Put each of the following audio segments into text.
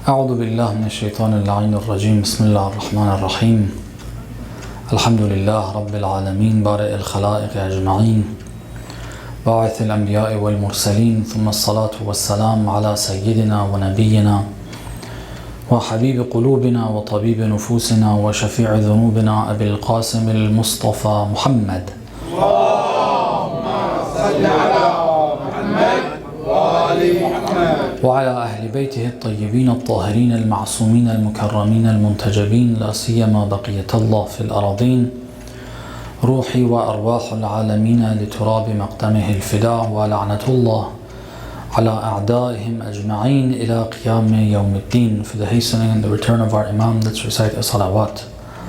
أعوذ بالله من الشيطان اللعين الرجيم بسم الله الرحمن الرحيم الحمد لله رب العالمين بارئ الخلائق أجمعين باعث الأنبياء والمرسلين ثم الصلاة والسلام على سيدنا ونبينا وحبيب قلوبنا وطبيب نفوسنا وشفيع ذنوبنا أبي القاسم المصطفى محمد اللهم صل على محمد وآل محمد وعلى أهل بيته الطيبين الطاهرين المعصومين المكرمين المنتجبين لا سيما بقية الله في الأراضين روحي وأرواح العالمين لتراب مقدمه الفداء ولعنة الله على أعدائهم أجمعين إلى قيام يوم الدين. For the hastening and the return of our Imam, let's recite a salawat.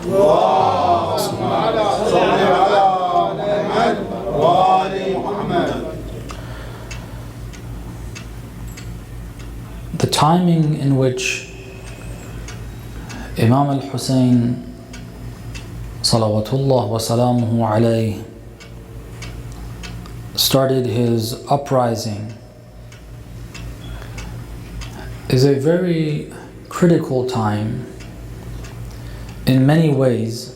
اللهم صل على محمد وآل محمد. The timing in which Imam al-Hussein salawatullah wa salamuhu alayhi started his uprising is a very critical time in many ways.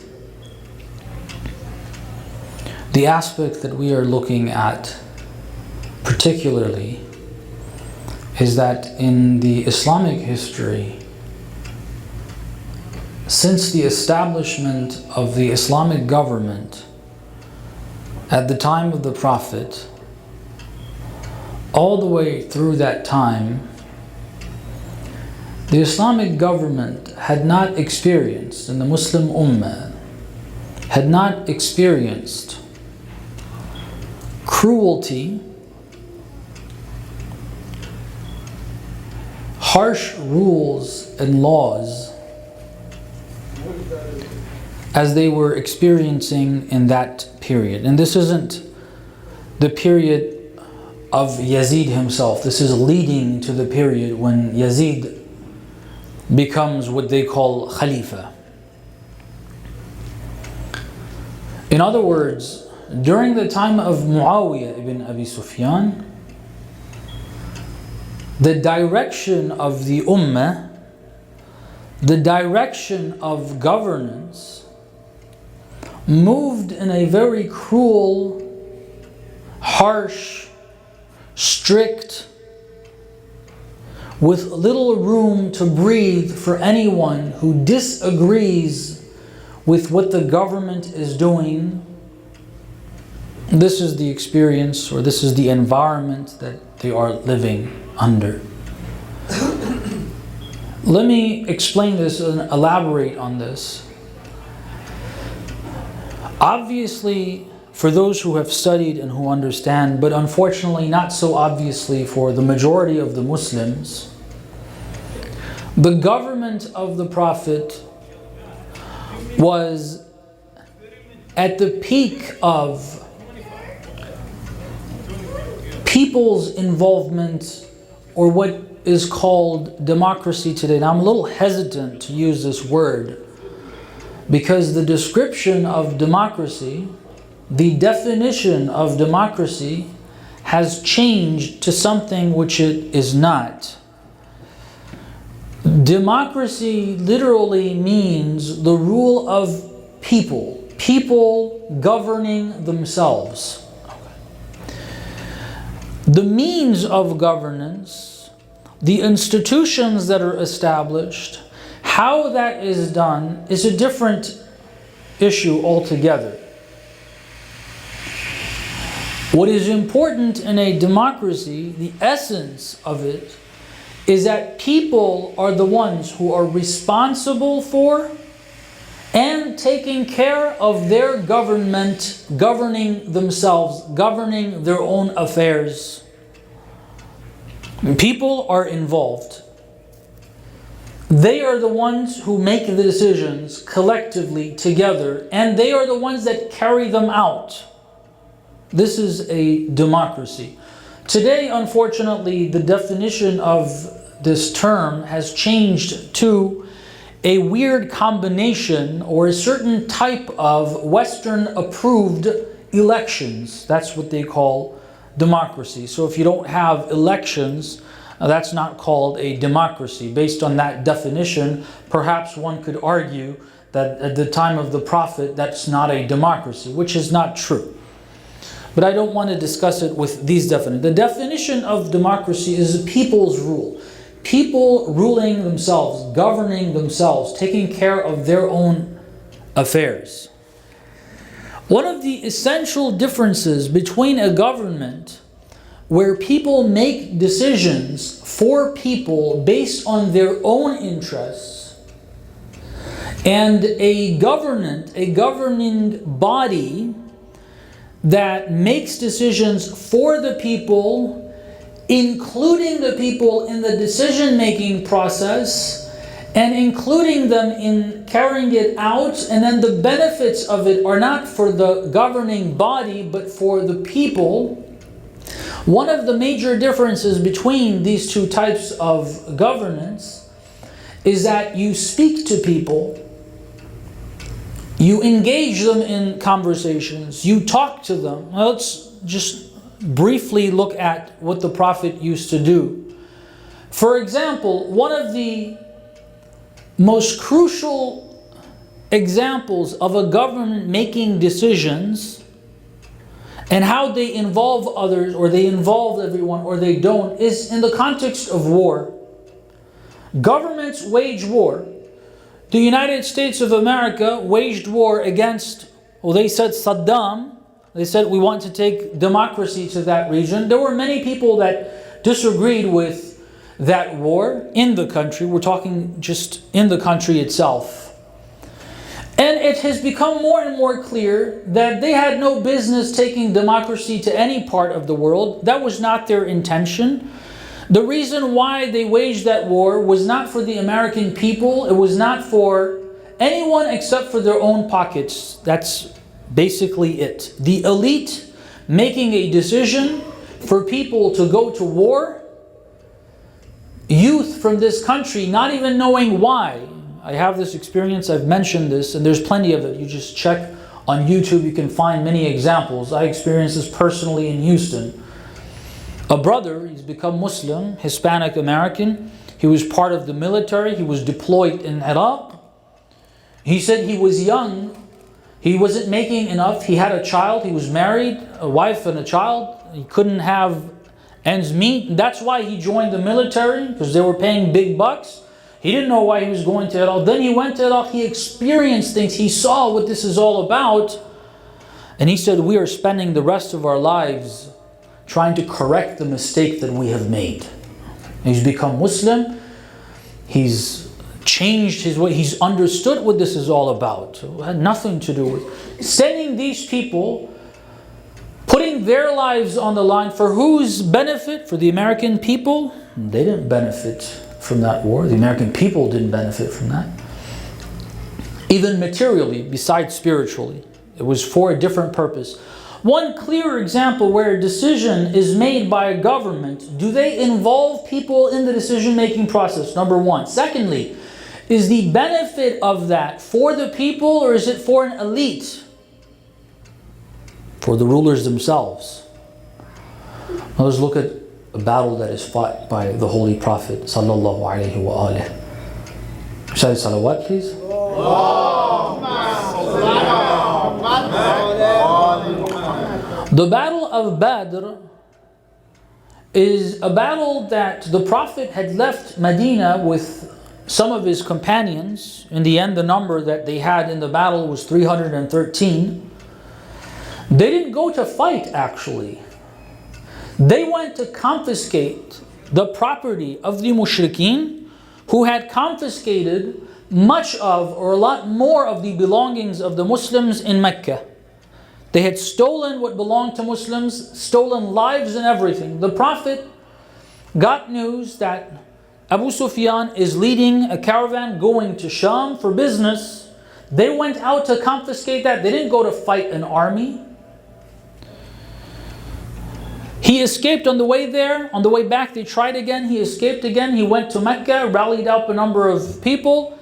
The aspect that we are looking at particularly is that in the Islamic history, since the establishment of the Islamic government at the time of the Prophet, all the way through that time, the Islamic government had not experienced, and the Muslim Ummah had not experienced cruelty, harsh rules and laws as they were experiencing in that period. And this isn't the period of Yazid himself. This is leading to the period when Yazid becomes what they call Khalifa. In other words, during the time of Muawiyah ibn Abi Sufyan, the direction of the Ummah, the direction of governance, moved in a very cruel, harsh, strict, with little room to breathe for anyone who disagrees with what the government is doing. This is the experience, or this is the environment that they are living under. Let me explain this and elaborate on this. Obviously, for those who have studied and who understand, but unfortunately not so obviously for the majority of the Muslims, the government of the Prophet was at the peak of people's involvement, or what is called democracy today. Now I'm a little hesitant to use this word because the description of democracy, the definition of democracy has changed to something which it is not. Democracy literally means the rule of people, people governing themselves. The means of governance, the institutions that are established, how that is done is a different issue altogether. What is important in a democracy, the essence of it, is that people are the ones who are responsible for and taking care of their government, governing themselves, governing their own affairs. People are involved. They are the ones who make the decisions collectively together, and they are the ones that carry them out. This is a democracy. Today, unfortunately, the definition of this term has changed to a weird combination or a certain type of Western approved elections. That's what they call democracy. So if you don't have elections, That's not called a democracy. Based on that definition, perhaps one could argue that at the time of the Prophet, that's not a democracy, which is not true. But I don't want to discuss it with these definitions. The definition of democracy is people's rule. People ruling themselves, governing themselves, taking care of their own affairs. One of the essential differences between a government where people make decisions for people based on their own interests and a governing body that makes decisions for the people, including the people in the decision-making process and including them in carrying it out, and then the benefits of it are not for the governing body but for the people. One of the major differences between these two types of governance is that you speak to people, you engage them in conversations, you talk to them. Now let's just briefly look at what the Prophet used to do. For example, one of the most crucial examples of a government making decisions and how they involve others, or they involve everyone, or they don't, is in the context of war. Governments wage war. The United States of America waged war against, well, they said Saddam. They said, we want to take democracy to that region. There were many people that disagreed with that war in the country. We're talking just in the country itself. And it has become more and more clear that they had no business taking democracy to any part of the world. That was not their intention. The reason why they waged that war was not for the American people. It was not for anyone except for their own pockets. That's basically it. The elite making a decision for people to go to war. Youth from this country not even knowing why. I have this experience, I've mentioned this, and there's plenty of it. You just check on YouTube, you can find many examples. I experienced this personally in Houston. A brother, he's become Muslim, Hispanic American. He was part of the military. He was deployed in Iraq. He said he was young. He wasn't making enough. He had a child. He was married, a wife and a child. He couldn't have ends meet. That's why he joined the military, because they were paying big bucks. He didn't know why he was going to Iraq. Then he went to Iraq. He experienced things. He saw what this is all about. And he said, we are spending the rest of our lives trying to correct the mistake that we have made. He's become Muslim. He's changed his way. He's understood what this is all about. It had nothing to do with sending these people, putting their lives on the line for whose benefit? For the American people? They didn't benefit from that war. The American people didn't benefit from that. Even materially, besides spiritually. It was for a different purpose. One clear example where a decision is made by a government, do they involve people in the decision-making process? Number one. Secondly, is the benefit of that for the people, or is it for an elite? For the rulers themselves. Now let's look at a battle that is fought by the Holy Prophet sallallahu alaihi wa alihi. Say salawat, please. The Battle of Badr is a battle that the Prophet had left Medina with some of his companions. In the end, the number that they had in the battle was 313. They didn't go to fight, actually. They went to confiscate the property of the mushrikeen, who had confiscated much of, or a lot more of, the belongings of the Muslims in Mecca. They had stolen what belonged to Muslims, stolen lives and everything. The Prophet got news that Abu Sufyan is leading a caravan going to Sham for business. They went out to confiscate that. They didn't go to fight an army. He escaped on the way there. On the way back, they tried again. He escaped again. He went to Mecca, rallied up a number of people,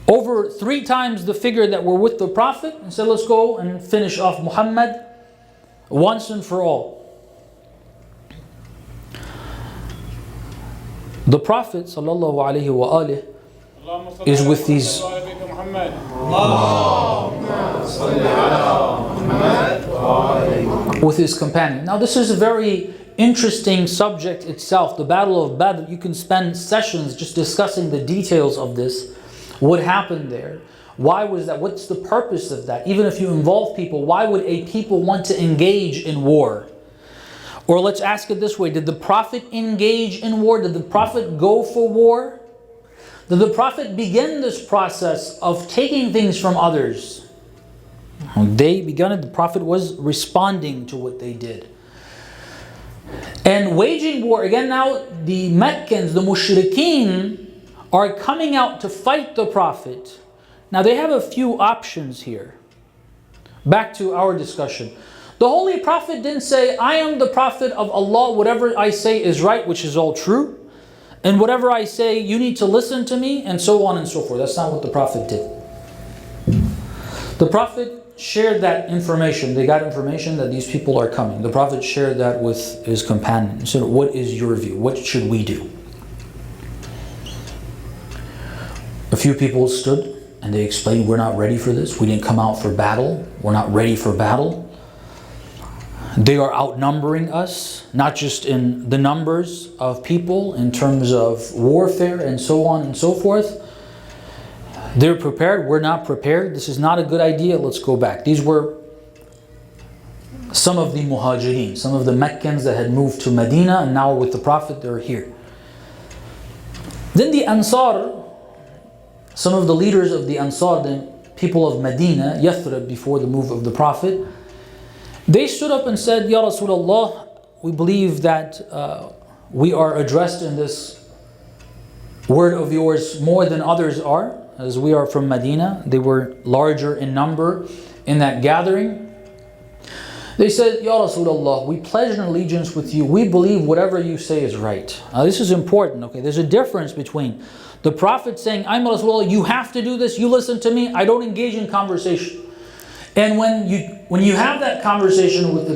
over 3 times the figure that were with the Prophet, and said, let's go and finish off Muhammad once and for all. The Prophet is with these with his companion. Now this is a very interesting subject itself, the Battle of Badr. You can spend sessions just discussing the details of this, what happened there, why was that, what's the purpose of that. Even if you involve people, why would a people want to engage in war? Or let's ask it this way, did the Prophet engage in war? Did the Prophet go for war? Did the Prophet begin this process of taking things from others? They began it, the Prophet was responding to what they did. And waging war, again now the Meccans, the Mushrikeen are coming out to fight the Prophet. Now they have a few options here. Back to our discussion. The Holy Prophet didn't say, I am the Prophet of Allah, whatever I say is right, which is all true. And whatever I say, you need to listen to me, and so on and so forth. That's not what the Prophet did. The Prophet shared that information. They got information that these people are coming. The Prophet shared that with his companion. He said, what is your view? What should we do? A few people stood and they explained, we're not ready for this. We didn't come out for battle. We're not ready for battle. They are outnumbering us, not just in the numbers of people, in terms of warfare and so on and so forth. They're prepared, we're not prepared. This is not a good idea, let's go back. These were some of the Muhajirin, some of the Meccans that had moved to Medina and now with the Prophet they're here. Then the Ansar, some of the leaders of the Ansar, the people of Medina, Yathrib, before the move of the Prophet, they stood up and said, Ya Rasulullah, we believe that we are addressed in this word of yours more than others are, as we are from Medina. They were larger in number in that gathering. They said, Ya Rasulullah, we pledge an allegiance with you. We believe whatever you say is right. Now this is important, okay? There's a difference between the Prophet saying, I'm Rasulullah, you have to do this, you listen to me, I don't engage in conversation. And when you have that conversation with the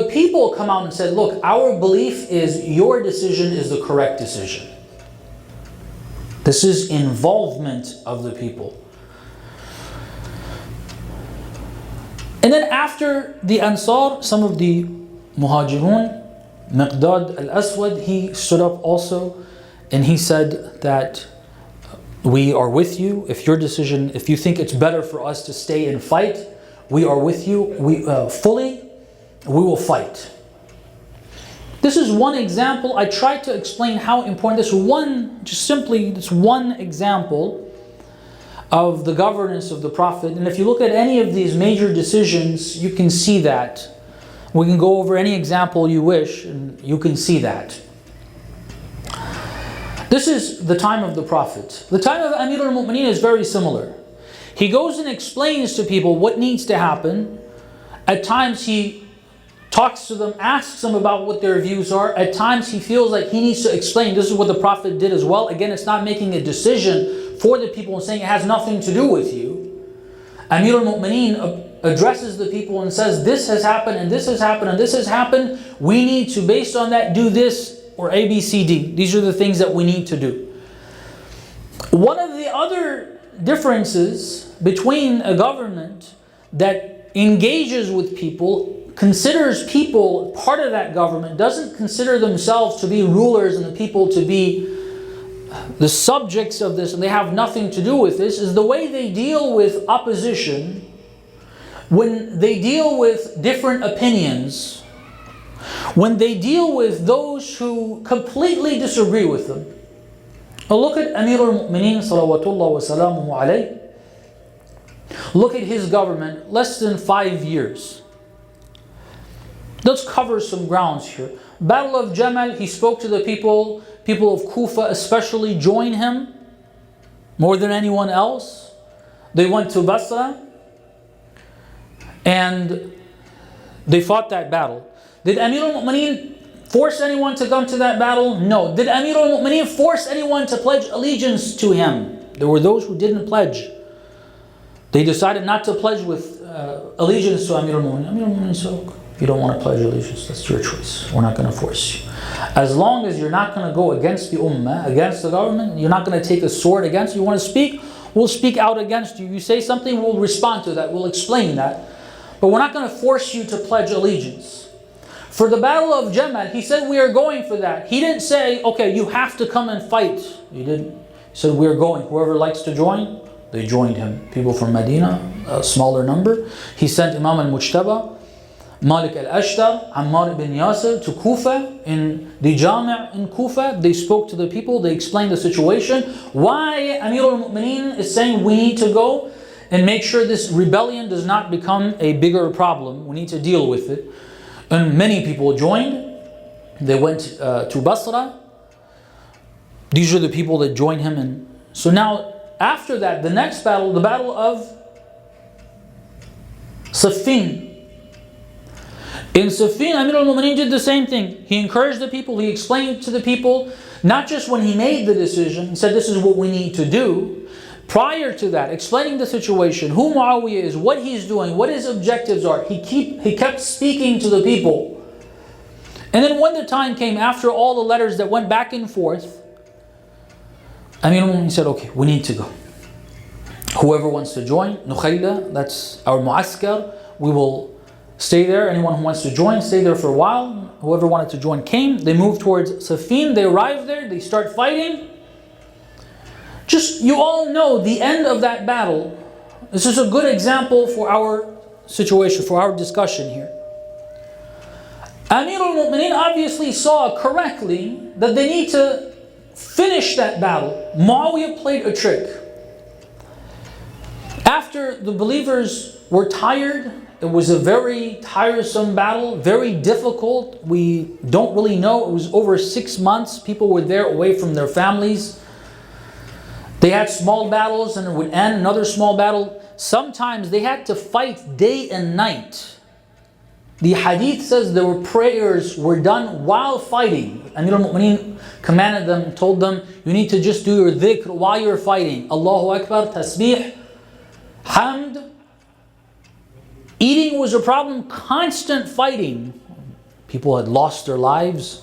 people come out and said, look, our belief is your decision is the correct decision. This is involvement of the people. And then after the Ansar, some of the Muhajirun, Miqdad al-Aswad, he stood up also and he said that we are with you. If your decision, if you think it's better for us to stay and fight, we are with you. We will fight. This is one example. I tried to explain how important this one example of the governance of the Prophet. And if you look at any of these major decisions, you can see that. We can go over any example you wish, and you can see that. This is the time of the Prophet. The time of Amir al-Mu'mineen is very similar. He goes and explains to people what needs to happen. At times he talks to them, asks them about what their views are. At times he feels like he needs to explain. This is what the Prophet did as well. Again, it's not making a decision for the people and saying it has nothing to do with you. Amir al-Mu'mineen addresses the people and says, this has happened and this has happened and this has happened. We need to, based on that, do this or A, B, C, D. These are the things that we need to do. One of the other differences between a government that engages with people, considers people part of that government, doesn't consider themselves to be rulers and the people to be the subjects of this and they have nothing to do with this, is the way they deal with opposition, when they deal with different opinions, when they deal with those who completely disagree with them. Now look at Amir al-Mu'mineen salawatullah wa salamuhu alayh. Look at his government, less than 5 years. Let's cover some grounds here. Battle of Jamal, he spoke to the people of Kufa especially joined him more than anyone else. They went to Basra and they fought that battle. Did Amir al-Mu'mineen force anyone to come to that battle? No. Did Amir al-Mu'mineen force anyone to pledge allegiance to him? There were those who didn't pledge. They decided not to pledge with allegiance to Amir al-Mu'mineen. Amir al-Mu'mineen said, If you don't want to pledge allegiance, that's your choice. We're not going to force you. As long as you're not going to go against the ummah, against the government, you're not going to take a sword against you. You want to speak, we'll speak out against you. You say something, we'll respond to that. We'll explain that. But we're not going to force you to pledge allegiance. For the Battle of Jamal, he said we are going for that. He didn't say, okay, you have to come and fight. He didn't. He said we're going. Whoever likes to join, they joined him. People from Medina, a smaller number. He sent Imam al-Mujtaba, Malik al-Ashtar, Ammar ibn Yasir to Kufa, in the Jami' in Kufa. They spoke to the people, they explained the situation. Why Amir al-Mu'mineen is saying we need to go and make sure this rebellion does not become a bigger problem. We need to deal with it. And many people joined. They went to Basra. These are the people that joined him. And so now, after that, the next battle, the battle of Siffin. In Siffin, Amir al-Mu'mineen did the same thing. He encouraged the people, he explained to the people, not just when he made the decision, he said this is what we need to do. Prior to that, explaining the situation, who Muawiyah is, what he's doing, what his objectives are, he kept speaking to the people. And then when the time came, after all the letters that went back and forth, Amir al-Mu'mineen said, okay, we need to go. Whoever wants to join, Nukhayla, that's our mu'askar, we will stay there. Anyone who wants to join, stay there for a while. Whoever wanted to join came. They moved towards Siffin. They arrived there. They start fighting. Just, you all know the end of that battle. This is a good example for our situation, for our discussion here. Amir al-Mu'mineen obviously saw correctly that they need to finish that battle. Muawiyah played a trick. After the believers were tired, it was a very tiresome battle, very difficult. We don't really know. It was over 6 months. People were there away from their families. They had small battles and it would end, another small battle. Sometimes they had to fight day and night. The hadith says there were prayers were done while fighting. Amir al-Mu'mineen commanded them, told them, you need to just do your dhikr while you're fighting. Allahu Akbar, tasbih, hamd. Eating was a problem, constant fighting. People had lost their lives.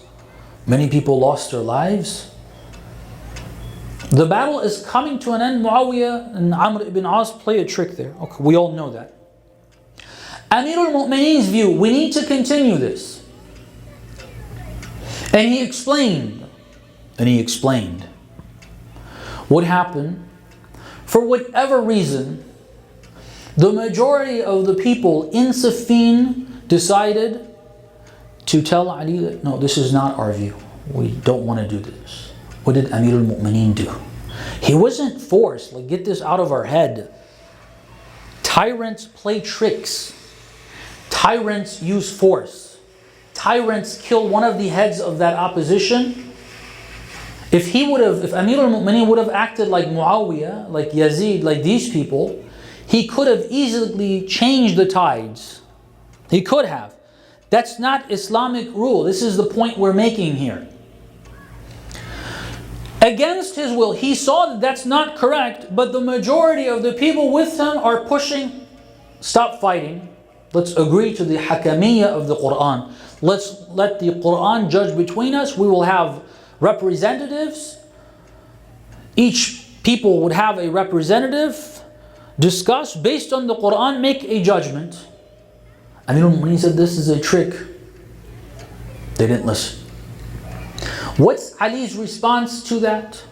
Many people lost their lives. The battle is coming to an end. Muawiyah and Amr ibn As play a trick there. Okay, we all know that. Amir al-Mu'mineen's view, we need to continue this. And he explained. What happened? For whatever reason, the majority of the people in Siffin decided to tell Ali that, no, this is not our view. We don't want to do this. What did Amir al-Mu'mineen do? He wasn't forced. Like, get this out of our head. Tyrants play tricks. Tyrants use force. Tyrants kill one of the heads of that opposition. If Amir al-Mu'mineen would have acted like Muawiyah, like Yazid, like these people, he could have easily changed the tides. He could have. That's not Islamic rule. This is the point we're making here. Against his will, he saw that that's not correct, but the majority of the people with him are pushing, stop fighting. Let's agree to the hakamiyya of the Quran. Let's let the Quran judge between us. We will have representatives. Each people would have a representative. Discuss based on the Quran, make a judgment. Amir al-Mu'mineen said this is a trick. They didn't listen. What's Ali's response to that?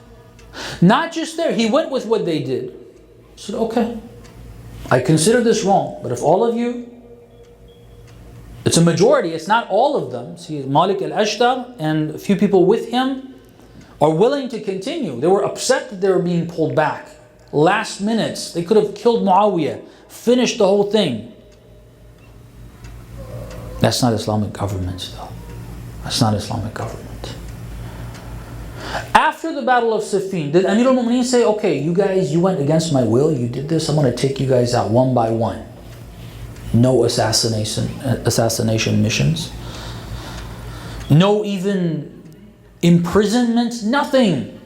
Not just there, he went with what they did. He said, okay, I consider this wrong, but if all of you, it's a majority, it's not all of them. See, Malik al-Ashtar and a few people with him are willing to continue. They were upset that they were being pulled back. Last minutes, they could have killed Muawiyah, finished the whole thing. That's not Islamic government though. That's not Islamic government. After the Battle of Siffin, did Amir al-Mu'mineen say, okay, you guys, you went against my will, you did this, I'm going to take you guys out one by one. No assassination missions. No even imprisonments, nothing.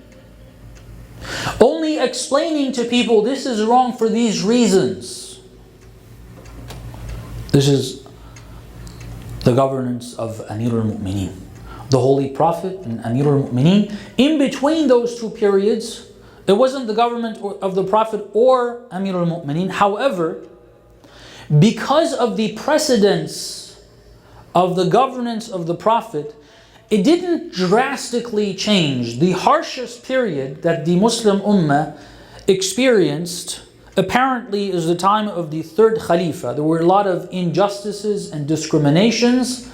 Only explaining to people this is wrong for these reasons. This is the governance of Amir al-Mu'mineen, the Holy Prophet and Amir al-Mu'mineen. In between those two periods, it wasn't the government of the Prophet or Amir al-Mu'mineen. However, because of the precedence of the governance of the Prophet, it didn't drastically change. The harshest period that the Muslim Ummah experienced apparently is the time of the third Khalifa. There were a lot of injustices and discriminations,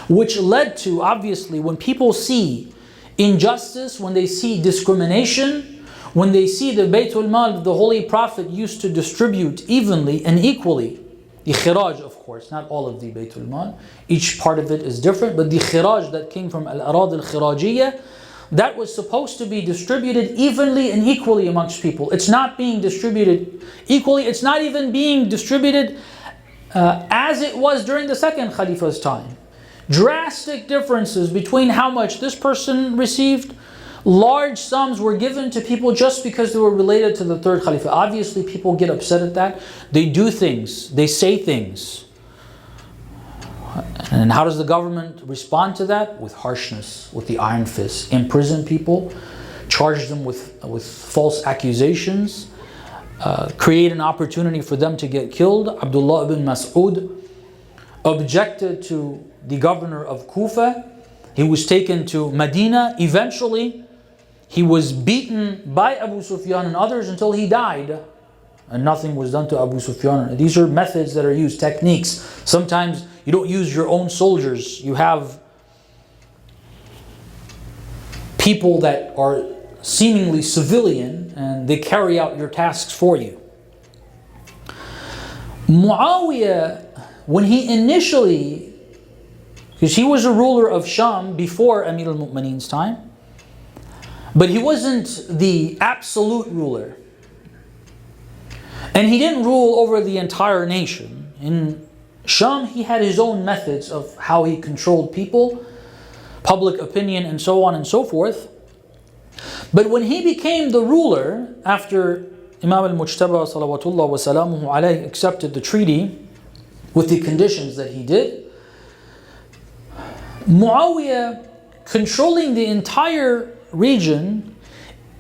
which led to, obviously, when people see injustice, when they see discrimination, when they see the Baytul Mal, the Holy Prophet used to distribute evenly and equally, the khiraj, of course, not all of the Baytul Mal, each part of it is different, but the khiraj that came from al-arad al-khirajiyya, that was supposed to be distributed evenly and equally amongst people. It's not being distributed equally, it's not even being distributed as it was during the second Khalifa's time. Drastic differences between how much this person received. Large sums were given to people just because they were related to the third Khalifa. Obviously, people get upset at that. They do things, they say things. And how does the government respond to that? With harshness, with the iron fist. Imprison people, charge them with false accusations, create an opportunity for them to get killed. Abdullah ibn Mas'ud objected to the governor of Kufa. He was taken to Medina. Eventually, he was beaten by Abu Sufyan and others until he died. And nothing was done to Abu Sufyan. These are methods that are used, techniques. Sometimes you don't use your own soldiers. You have people that are seemingly civilian and they carry out your tasks for you. Muawiyah, when he initially, because he was a ruler of Sham before Amir al-Mu'mineen's time, but he wasn't the absolute ruler. And he didn't rule over the entire nation. In Sham, he had his own methods of how he controlled people, public opinion, and so on and so forth. But when he became the ruler, after Imam al-Mujtaba salawatullah wa salamuhu alayhi accepted the treaty with the conditions that he did, Muawiyah, controlling the entire region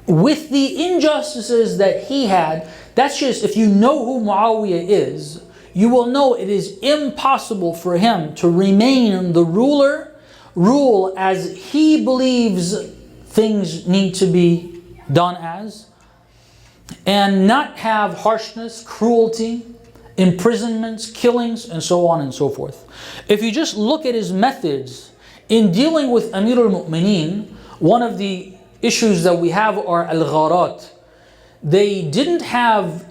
with the injustices that he had, that's just, if you know who Muawiyah is, you will know it is impossible for him to remain the ruler, rule as he believes things need to be done as, and not have harshness, cruelty, imprisonments, killings, and so on and so forth. If you just look at his methods in dealing with Amir al-Mu'mineen, one of the issues that we have are al-gharat. They didn't have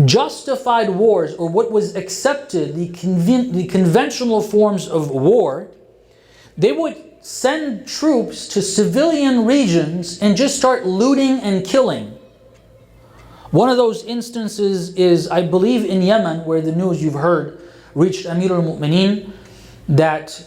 justified wars, or what was accepted, the conventional forms of war. They would send troops to civilian regions and just start looting and killing. One of those instances is, I believe, in Yemen, where the news you've heard reached Amir al-Mu'mineen, that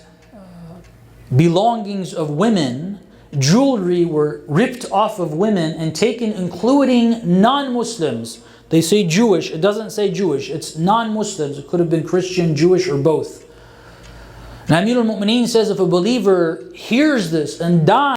belongings of women, jewelry were ripped off of women and taken, including non-Muslims. They say Jewish, it doesn't say Jewish, it's non-Muslims. It could have been Christian, Jewish, or both. And Amir al-Mu'mineen says if a believer hears this and dies,